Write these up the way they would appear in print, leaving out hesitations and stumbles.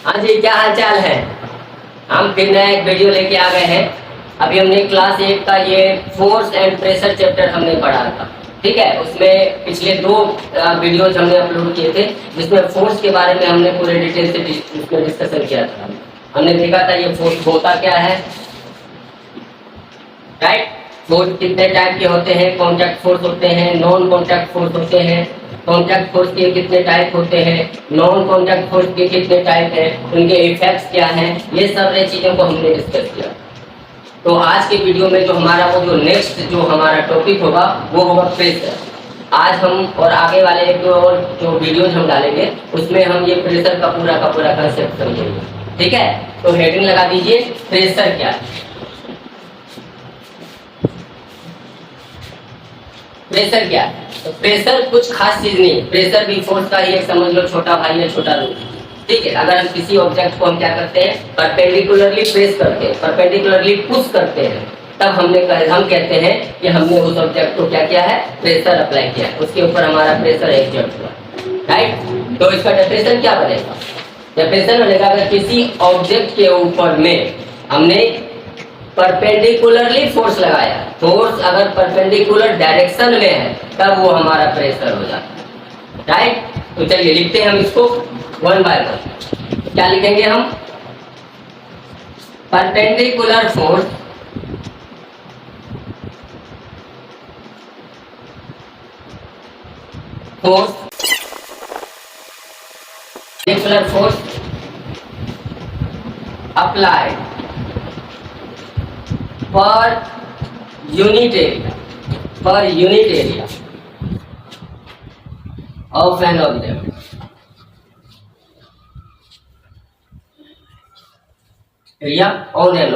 हाँ जी, क्या हाल चाल है। हम फिर नया एक वीडियो लेके आ गए हैं। अभी हमने क्लास 8 का ये फोर्स एंड प्रेशर चैप्टर हमने पढ़ा था, ठीक है। उसमें पिछले 2 वीडियोज हमने अपलोड किए थे, जिसमें फोर्स के बारे में हमने पूरे डिटेल से उसमें डिस्कशन किया था। हमने देखा था ये फोर्स होता क्या है, राइट। फोर्स कितने टाइप के होते हैं, कॉन्टैक्ट फोर्स होते हैं, नॉन कॉन्टैक्ट फोर्स होते हैं, कॉन्टैक्ट फोर्स के कितने टाइप होते हैं, नॉन कॉन्टैक्ट फोर्स के कितने टाइप हैं, उनके इफेक्ट्स क्या हैं, ये सारी चीज़ों को हमने डिस्कस किया। तो आज के वीडियो में जो हमारा वो जो नेक्स्ट जो हमारा टॉपिक होगा वो होगा प्रेशर। आज हम और आगे वाले एक दो और जो वीडियोज हम डालेंगे उसमें हम ये प्रेशर का पूरा कंसेप्ट समझेंगे, ठीक है। तो हेडिंग लगा दीजिए, प्रेशर क्या है। प्रेशर क्या है? तो प्रेशर कुछ खास चीज नहीं, प्रेशर भी फोर्स का ही एक समझ लो छोटा भाई है, छोटा रूप, ठीक है। अगर हम किसी ऑब्जेक्ट को हम क्या करते हैं, परपेंडिकुलरली प्रेस करते हैं, परपेंडिकुलरली पुश करते हैं, तब हम कहते हैं कि हमने उस ऑब्जेक्ट को क्या किया है, प्रेशर अप्लाई किया है, उसके ऊपर हमारा प्रेशर एक्सर्ट हुआ, राइट। तो इसका डेफिनेशन क्या बनेगा? डेफिनेशन बनेगा अगर किसी ऑब्जेक्ट के ऊपर में हमने परपेंडिकुलरली फोर्स लगाया, फोर्स अगर परपेंडिकुलर डायरेक्शन में है तब वो हमारा प्रेशर हो जाता है, राइट। तो चलिए लिखते हैं हम इसको वन बाय वन। क्या लिखेंगे हम? Perpendicular force perpendicular force applied per unit area of an object, area on an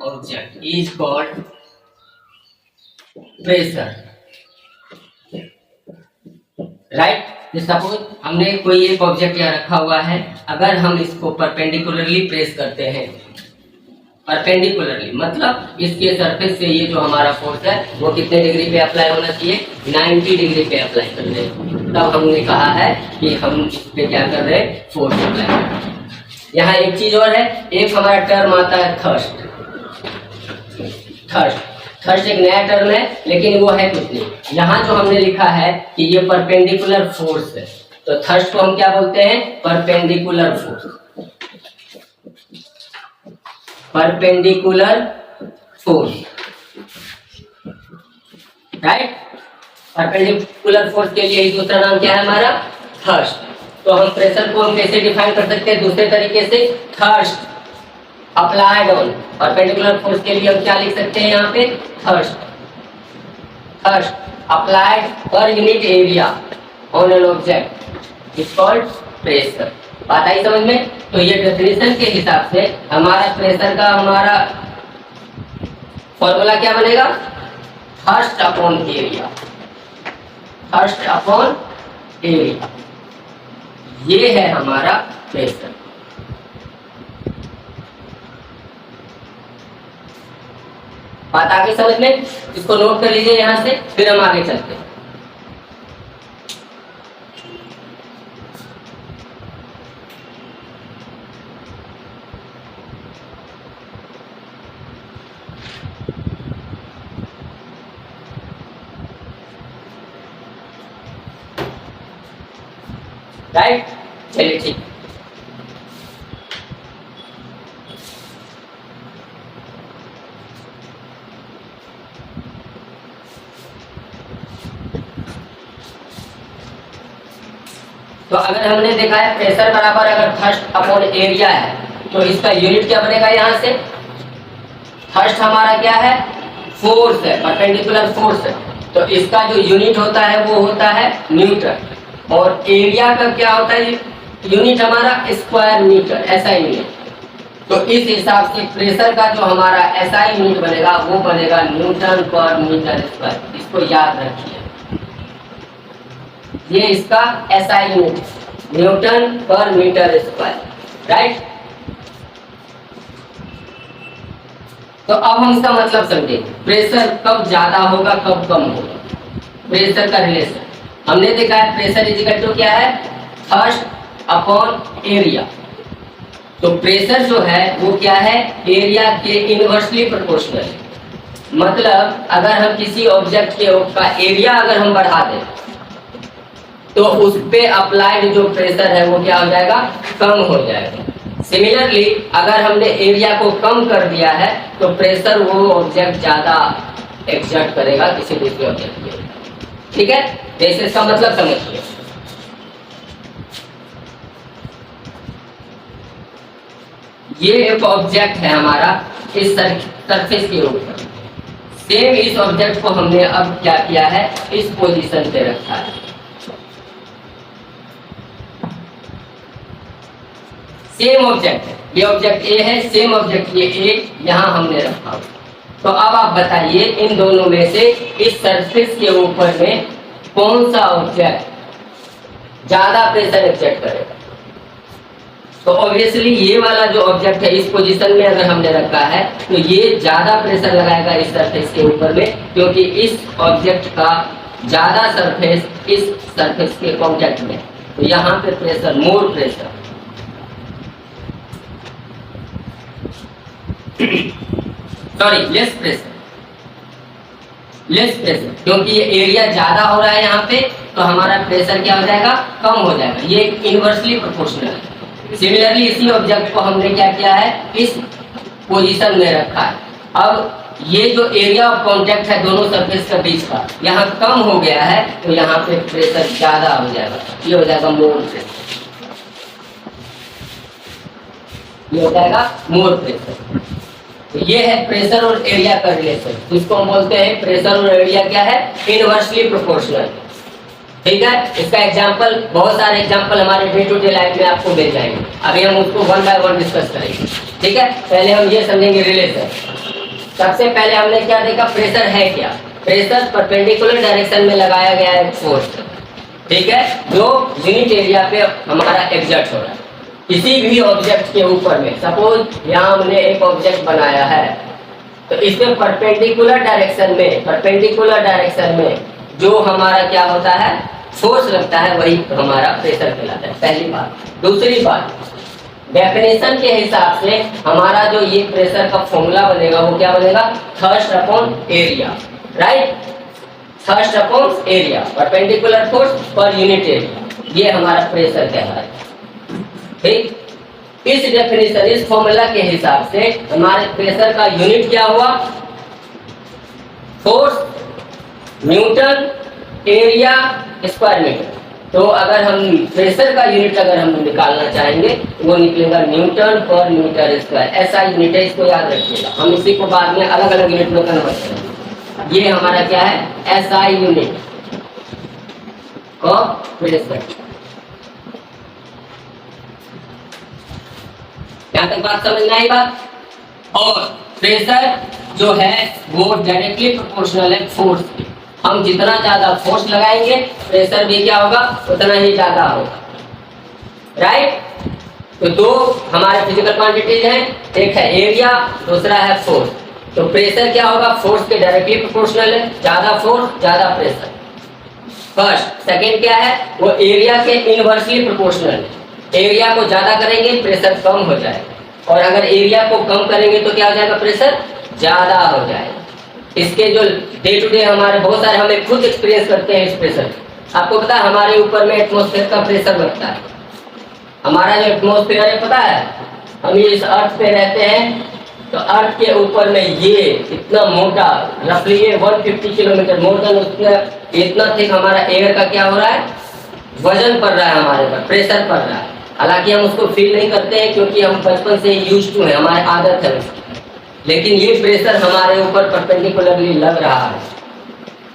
object is called pressure, right. Suppose हमने कोई एक ऑब्जेक्ट यहाँ रखा हुआ है, अगर हम इसको परपेंडिकुलरली प्रेस करते हैं, परपेंडिकुलरली मतलब इसके सरफेस से ये जो हमारा फोर्स है वो कितने डिग्री पे अप्लाई होना चाहिए, 90 डिग्री पे अप्लाई कर रहे हैं, तब हमने कहा है कि हम इस पे क्या कर रहे हैं, फोर्स अप्लाई कर रहे हैं। यहाँ एक चीज और है, एक हमारा टर्म आता है थर्स्ट। थर्स्ट एक नया टर्म है, लेकिन वो है कुछ नहीं। यहाँ जो हमने लिखा है कि ये परपेंडिकुलर फोर्स है, तो थर्स्ट को हम क्या बोलते हैं, perpendicular force, perpendicular force, right. Perpendicular force के लिए दूसरा नाम क्या है हमारा, थर्स्ट। तो हम प्रेशर को हम कैसे डिफाइन कर सकते हैं, दूसरे तरीके से, thrust applied on, perpendicular force के लिए हम क्या लिख सकते हैं यहाँ पे, thrust applied per unit area on an object is called pressure. बात आई समझ में? तो ये डेफिनेशन के हिसाब से हमारा प्रेशर का हमारा फॉर्मूला क्या बनेगा, thrust upon area, thrust upon area, ये है हमारा प्रेशर। बात आगे समझ में? इसको नोट कर लीजिए यहां से, फिर हम आगे चलते हैं। राइट, चलिए ठीक। तो अगर हमने देखा है प्रेशर बराबर अगर थर्स्ट अपॉन एरिया है, तो इसका यूनिट क्या बनेगा, यहां से थर्स्ट हमारा क्या है, फोर्स है, परपेंडिकुलर फोर्स है, तो इसका जो यूनिट होता है वो होता है न्यूटन, और एरिया का क्या होता है यूनिट हमारा, स्क्वायर मीटर, ऐसा यूनिट। तो इस हिसाब से प्रेशर का जो हमारा ऐसा यूनिट बनेगा वो बनेगा न्यूटन पर मीटर स्क्वायर। इसको याद रखिए, ये इसका SI यूनिट न्यूटन पर मीटर स्क्वायर, राइट। तो अब हम इसका मतलब समझें, प्रेशर कब ज्यादा होगा कब कम होगा, प्रेशर का रिलेशन हमने देखा है, प्रेशर इज इक्वल टू क्या है, थर्स्ट अपॉन एरिया। तो प्रेशर जो है वो क्या है, एरिया के इनवर्सली प्रोपोर्शनल। मतलब अगर हम किसी ऑब्जेक्ट के का एरिया अगर हम बढ़ा दें तो उस पे अप्लाइड जो प्रेशर है वो क्या हो जाएगा, कम हो जाएगा। सिमिलरली अगर हमने एरिया को कम कर दिया है तो प्रेशर वो ऑब्जेक्ट ज्यादा एक्सर्ट करेगा किसी दूसरे ऑब्जेक्ट पे। ठीक है, जैसे इसका मतलब समझिए। ये एक ऑब्जेक्ट है हमारा इस सरफेस के ऊपर, सेम इस ऑब्जेक्ट को हमने अब क्या किया है, इस पोजीशन पे रखा है। सेम ऑब्जेक्ट है, ये ऑब्जेक्ट ए है, सेम ऑब्जेक्ट ये ए यहां हमने रखा। तो अब आप बताइए इन दोनों में से इस सरफेस के ऊपर में कौन सा ऑब्जेक्ट ज्यादा प्रेशर एक्सर्ट करेगा। तो ऑब्वियसली ये वाला जो ऑब्जेक्ट है इस पोजीशन में अगर हमने रखा है तो ये ज्यादा प्रेशर लगाएगा इस सरफेस के ऊपर में, क्योंकि इस ऑब्जेक्ट का ज्यादा सरफेस इस सरफेस के कांटेक्ट में, तो यहाँ पे pressure, more pressure. Sorry, less pressure, less pressure, क्योंकि ये एरिया ज्यादा हो रहा है यहाँ पे, तो हमारा प्रेशर क्या हो जाएगा, कम हो जाएगा। ये इनवर्सली प्रोपोर्शनल है। सिमिलरली इसी ऑब्जेक्ट को हमने क्या किया है, इस पोजीशन में रखा है। अब ये जो एरिया ऑफ कांटेक्ट है दोनों सरफेस के बीच का, यहाँ कम हो गया है, तो यहाँ पे प्रेशर ज्यादा हो जाएगा, ये हो जाएगा मोर प्रेशर, ये हो जाएगा मोर प्रेशर। तो ये है प्रेशर और एरिया का रिलेशन, जिसको हम बोलते हैं प्रेशर और एरिया क्या है, इनवर्सली प्रोपोर्शनल। ठीक है, इसका एग्जांपल, बहुत सारे एग्जांपल हमारे डे टू डे लाइफ में आपको मिल जाएंगे। अभी हम उसको वन बाय वन डिस्कस करेंगे। ठीक है, पहले हम ये समझेंगे रिलेशन। सबसे पहले हमने क्या देखा, प्रेशर है क्या। प्रेशर परपेंडिकुलर डायरेक्शन में लगाया गया है फोर्स, ठीक है, जो यूनिट एरिया पे हमारा एग्जर्ट हो रहा है किसी भी ऑब्जेक्ट के ऊपर में। सपोज यहाँ हमने एक ऑब्जेक्ट बनाया है, तो इसमें परपेंडिकुलर डायरेक्शन में जो हमारा क्या होता है, फोर्स लगता है, वही हमारा प्रेशर कहलाता है। पहली बात। दूसरी बात, डेफिनेशन के हिसाब से हमारा जो ये प्रेशर का फॉर्मूला बनेगा वो क्या बनेगा, thrust upon area, right. Thrust upon area, perpendicular force per unit area, ये हमारा प्रेशर कहलाता है। ठीक, इस डेफिनेशन, इस फॉर्मूला के हिसाब से हमारे प्रेशर का यूनिट क्या हुआ, force newton, area square metre. तो अगर हम प्रेशर का यूनिट अगर हम निकालना चाहेंगे तो वो निकलेगा न्यूटन पर मीटर स्क्वायर। ऐसा यूनिट है, इसको याद रखिएगा। हम इसी को बाद में अलग अलग यूनिट में कन्वर्ट करेंगे। ये हमारा क्या है, एसआई यूनिट ऑफ प्रेशर। यहाँ तक बात समझ में आई बात। और प्रेशर जो है वो डायरेक्टली प्रोपोर्शनल है फोर्स के। हम जितना ज्यादा फोर्स लगाएंगे प्रेशर भी क्या होगा, उतना ही ज्यादा होगा, राइट। तो दो हमारे फिजिकल क्वांटिटीज हैं, एक है एरिया, दूसरा है फोर्स। तो प्रेशर क्या होगा, फोर्स के डायरेक्टली प्रोपोर्शनल है, ज्यादा फोर्स ज्यादा प्रेशर। फर्स्ट। सेकेंड क्या है, वो एरिया के इनवर्सली प्रोपोर्शनल है। एरिया को ज्यादा करेंगे प्रेशर कम हो जाएगा, और अगर एरिया को कम करेंगे तो क्या हो जाएगा, प्रेशर ज्यादा हो जाएगा। इसके जो डे टू डे हमारे बहुत सारे हमें खुद एक्सपीरियंस करते हैं इस प्रेशर। आपको पता है हमारे ऊपर में एटमॉस्फेयर का प्रेशर लगता है। हमारा जो एटमॉस्फेयर है, पता है, हम ये इस अर्थ पे रहते हैं, तो अर्थ के ऊपर में ये इतना मोटा, रफली ये 150 किलोमीटर, मोर देन उसका इतना थिक हमारा एयर का क्या हो रहा है, वजन पड़ रहा है हमारे पर, प्रेशर पड़ रहा है। हालांकि हम उसको फील नहीं करते हैं क्योंकि हम बचपन से यूज्ड टू है, हमारी आदत है उसकी। लेकिन ये प्रेशर हमारे ऊपर परपेंडिकुलरली लग रहा है।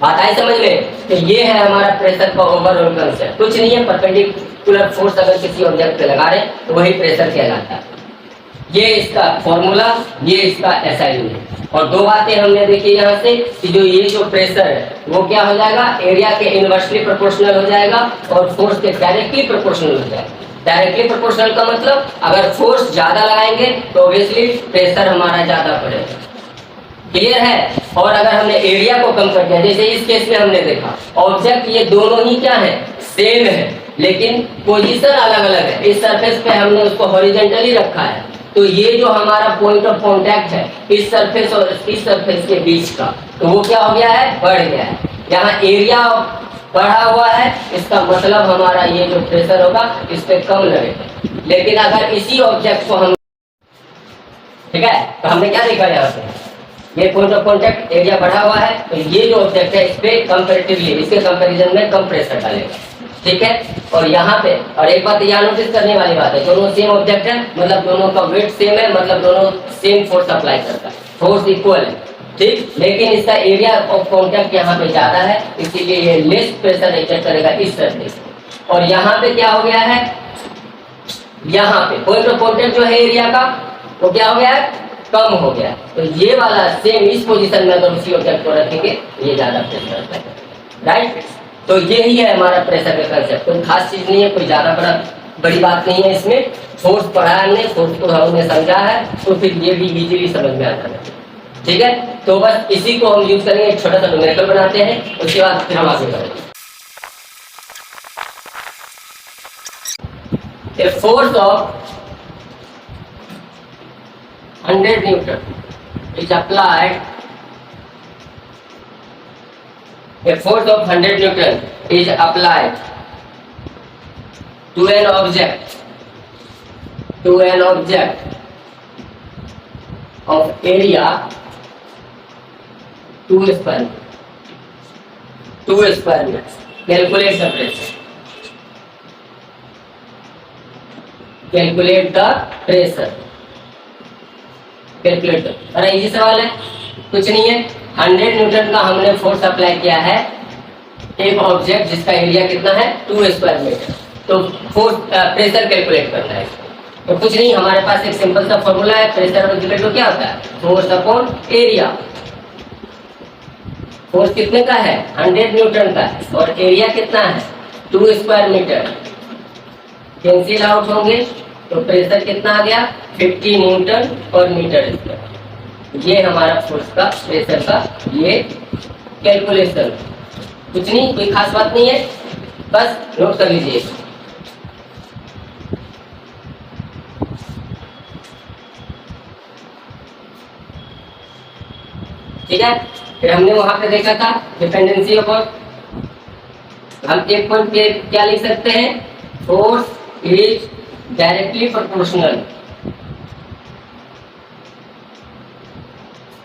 बात आई समझ में। तो ये है हमारा प्रेशर का ओवरऑल कंसेप्ट। कुछ नहीं है, परपेंडिकुलर फोर्स अगर किसी ऑब्जेक्ट पे लगा रहे तो वही प्रेशर कहलाता है। ये इसका फॉर्मूला, ये इसका एसआई यूनिट। और दो बातें हमने देखी यहाँ से कि जो ये जो प्रेशर है वो क्या हो जाएगा, एरिया के इनवर्सली प्रोपोर्शनल हो जाएगा और फोर्स के डायरेक्टली प्रोपोर्शनल हो जाएगा। डायरेक्टली प्रोपोर्शनल का मतलब अगर फोर्स ज्यादा लगाएंगे तो ऑब्वियसली प्रेशर हमारा ज्यादा पड़ेगा। क्लियर है। और अगर हमने एरिया को कम कर दिया, जैसे इस केस में हमने देखा ऑब्जेक्ट ये दोनों ही क्या है, सेम है, लेकिन पोजीशन अलग अलग है। इस सरफेस पे हमने उसको हॉरिजॉन्टली रखा है, तो ये जो हमारा पॉइंट ऑफ कांटेक्ट है इस सरफेस और इस सरफेस के बीच का, तो वो क्या हो गया है, बढ़ गया है। यहाँ एरिया बढ़ा हुआ है, इसका मतलब हमारा ये जो प्रेशर होगा इस पे कम लगेगा। लेकिन अगर इसी ऑब्जेक्ट को हम, ठीक है, तो हमने क्या देखा यहाँ पे, ये पॉइंट ऑफ कांटेक्ट एरिया बढ़ा हुआ है, तो ये जो ऑब्जेक्ट है इस पे कंपैरेटिवली, इसके कंपैरिजन में कम प्रेशर डालेगा, ठीक है। और यहाँ पे और एक बात यहाँ नोटिस करने वाली बात है, दोनों सेम ऑब्जेक्ट है, मतलब दोनों का वेट सेम है, मतलब दोनों सेम फोर्स अप्लाई करता है, फोर्स इक्वल है, ठीक। लेकिन इसका एरिया ऑफ कांटेक्ट यहाँ पे ज्यादा है, इसीलिए ये लेस प्रेशर एक्सर्ट करेगा इस सरफेस। और यहाँ पे क्या हो गया है, यहाँ पे पॉइंट ऑफ कांटेक्ट जो है एरिया का वो क्या हो गया है, कम हो गया। तो ये वाला सेम इस पोजीशन में अगर उसी ऑब्जेक्ट को रखेंगे ये ज्यादा प्रेशर आता है, राइट। तो यही है हमारा प्रेशर का कंसेप्ट, कोई खास चीज नहीं है, कोई ज्यादा बड़ी बात नहीं है इसमें। फोर्स पढ़ा हमने, फोर्स को हमने समझा है, तो फिर ये भी इजीली समझ में आता है, ठीक है। तो बस इसी को हम यूज करेंगे, एक छोटा सा न्यूमेरिकल बनाते हैं, उसके बाद फिर हम आगे बढ़ेंगे। A force of 100 Newton is applied. A force of 100 Newton is applied to an object of area 2 square meters. Calculate the pressure. Calculate the pressure, calculate. अरे इजी सवाल है, कुछ नहीं है। 100 न्यूटन का हमने फोर्स अप्लाई किया है एक ऑब्जेक्ट जिसका एरिया कितना है, 2 स्क्वायर मीटर। तो फोर्स प्रेशर कैलकुलेट करना है। तो कुछ नहीं, हमारे पास एक सिंपल सा फॉर्मूला है, प्रेशर और इक्वल टू क्या होता है, फोर्स अपॉन एरिया। फोर्स कितने का है, 100 न्यूटन का है, और एरिया कितना है, 2 स्क्वायर मीटर। कैंसिल आउट होंगे तो प्रेशर कितना आ गया, 50 न्यूटन पर मीटर स्क्वायर। ये हमारा फोर्स का, प्रेशर का ये कैलकुलेशन। कुछ नहीं, कोई खास बात नहीं है, बस नोट कर लीजिए। ठीक है, फिर हमने वहां पे देखा था डिपेंडेंसी अपॉन, हम एक पॉइंट पे क्या लिख सकते हैं, force is directly proportional.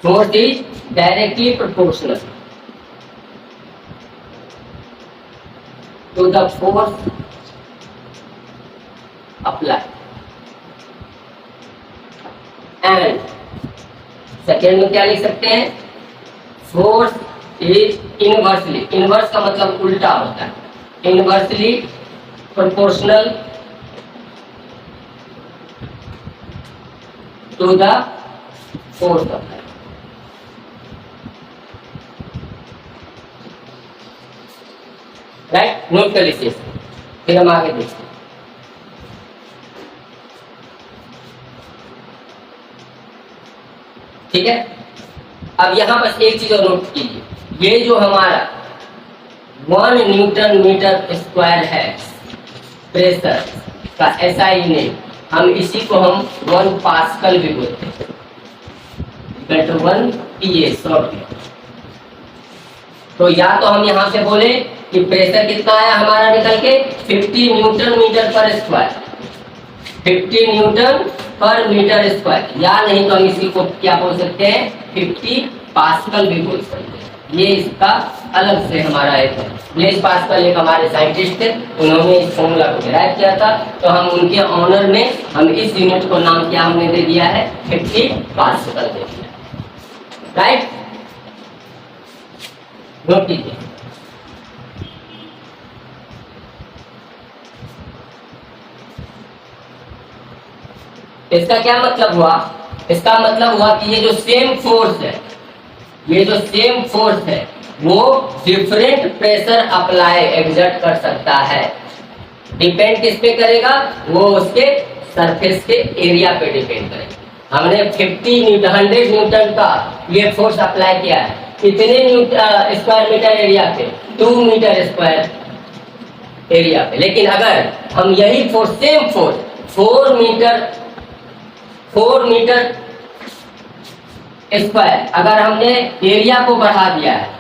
Force is directly proportional to the force applied. And second में क्या लिख सकते हैं, फोर्स इज इनवर्सली, इनवर्स का मतलब उल्टा होता है, inversely proportional to the force applied. Right, note कर लीजिए, फिर हम आगे देखते हैं। ठीक है, अब यहां बस एक चीज और नोट कीजिए, ये जो हमारा 1 न्यूटन मीटर स्क्वायर है प्रेशर का SI यूनिट, हम इसी को हम 1 पास्कल भी बोलते हैं, 1 PA शॉर्ट में। तो या तो हम यहाँ से बोले कि प्रेशर कितना आया हमारा निकल के 50 न्यूटन मीटर पर स्क्वायर, 50 न्यूटन पर मीटर स्क्वायर, या नहीं तो हम इसी को क्या बोल सकते हैं, 50 पास्कल भी बोल सकते हैं। ये इसका अलग से हमारा एक ब्लेज पास्कल एक हमारे साइंटिस्ट थे, उन्होंने इस फॉर्मूला को डिराइव किया था, तो हम उनके ऑनर में हम इस यूनिट को नाम क्या हमने दे दिया है, 50 पास्कल दे दिया, राइट। नोट कीजिए, इसका क्या मतलब हुआ, इसका मतलब हुआ कि ये जो सेम फोर्स है, ये जो सेम फोर्स है वो डिफरेंट प्रेशर अप्लाई एग्जर्ट कर सकता है। डिपेंड किस पे करेगा, वो उसके सरफेस के एरिया पे डिपेंड करेगा। हमने 100 न्यूटन का ये फोर्स अप्लाई किया है, कितने स्क्वायर मीटर एरिया पे, 2 मीटर स्क्वायर, एरिया पे। लेकिन अगर हम यही force, same force 4 metre square, अगर हमने एरिया को बढ़ा दिया है,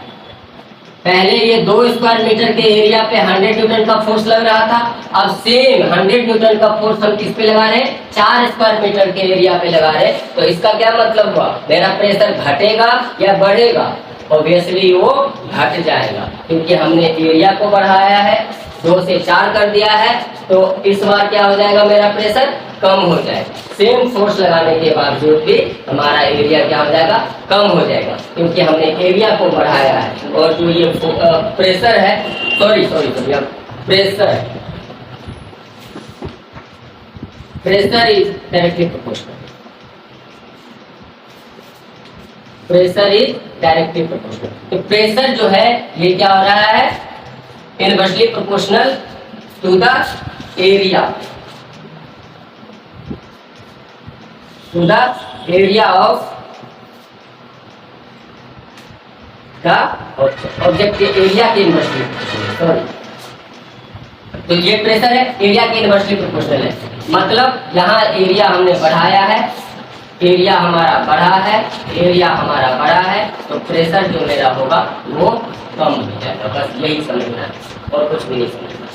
पहले ये 2 स्क्वायर मीटर के एरिया पे 100 न्यूटन का फोर्स लग रहा था, अब सेम 100 न्यूटन का फोर्स हम किस पे लगा रहे हैं, 4 स्क्वायर मीटर के एरिया पे लगा रहे हैं। तो इसका क्या मतलब हुआ, मेरा प्रेशर घटेगा या बढ़ेगा? ऑब्वियसली वो घट जाएगा, क्योंकि हमने एरिया को बढ़ाया है, 2 से 4 कर दिया है। तो इस बार क्या हो जाएगा, मेरा प्रेशर कम हो जाएगा। सेम फोर्स लगाने के बावजूद भी हमारा एरिया क्या हो जाएगा, कम हो जाएगा, क्योंकि हमने एरिया को बढ़ाया है। और जो ये प्रेशर है, sorry pressure is directly proportional, pressure is directly proportional. तो प्रेशर जो है ये क्या हो रहा है, inversely proportional to the area, to the area of the object, area के इनवर्सली, सॉरी। तो ये प्रेशर है, एरिया के इनवर्सली प्रोपोर्शनल है। मतलब यहाँ एरिया हमने बढ़ाया है, एरिया हमारा बढ़ा है, एरिया हमारा बड़ा है, तो प्रेशर जो मेरा होगा वो कम हो जाएगा। बस यही समझना है और कुछ भी नहीं समझना,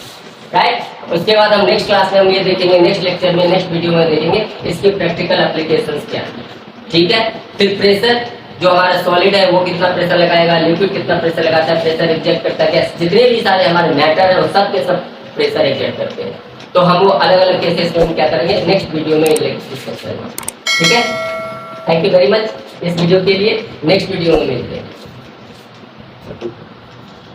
राइट। उसके बाद हम नेक्स्ट क्लास में हम ये देखेंगे, नेक्स्ट लेक्चर में, नेक्स्ट वीडियो में देखेंगे इसके प्रैक्टिकल एप्लीकेशंस क्या है, ठीक है। फिर प्रेशर जो हमारा सॉलिड है वो कितना प्रेशर लगाएगा, लिक्विड कितना प्रेशर लगाता है, प्रेशर एग्जैक्ट करता है, गैस, जितने भी सारे हमारे मैटर है वो सब के सब प्रेशर एग्जैक्ट करते हैं। तो हम वो अलग अलग केसेस में हम क्या करेंगे, नेक्स्ट वीडियो में डिस्कस करेंगे, ठीक है। थैंक यू वेरी मच इस वीडियो के लिए, नेक्स्ट वीडियो में मिलते हैं।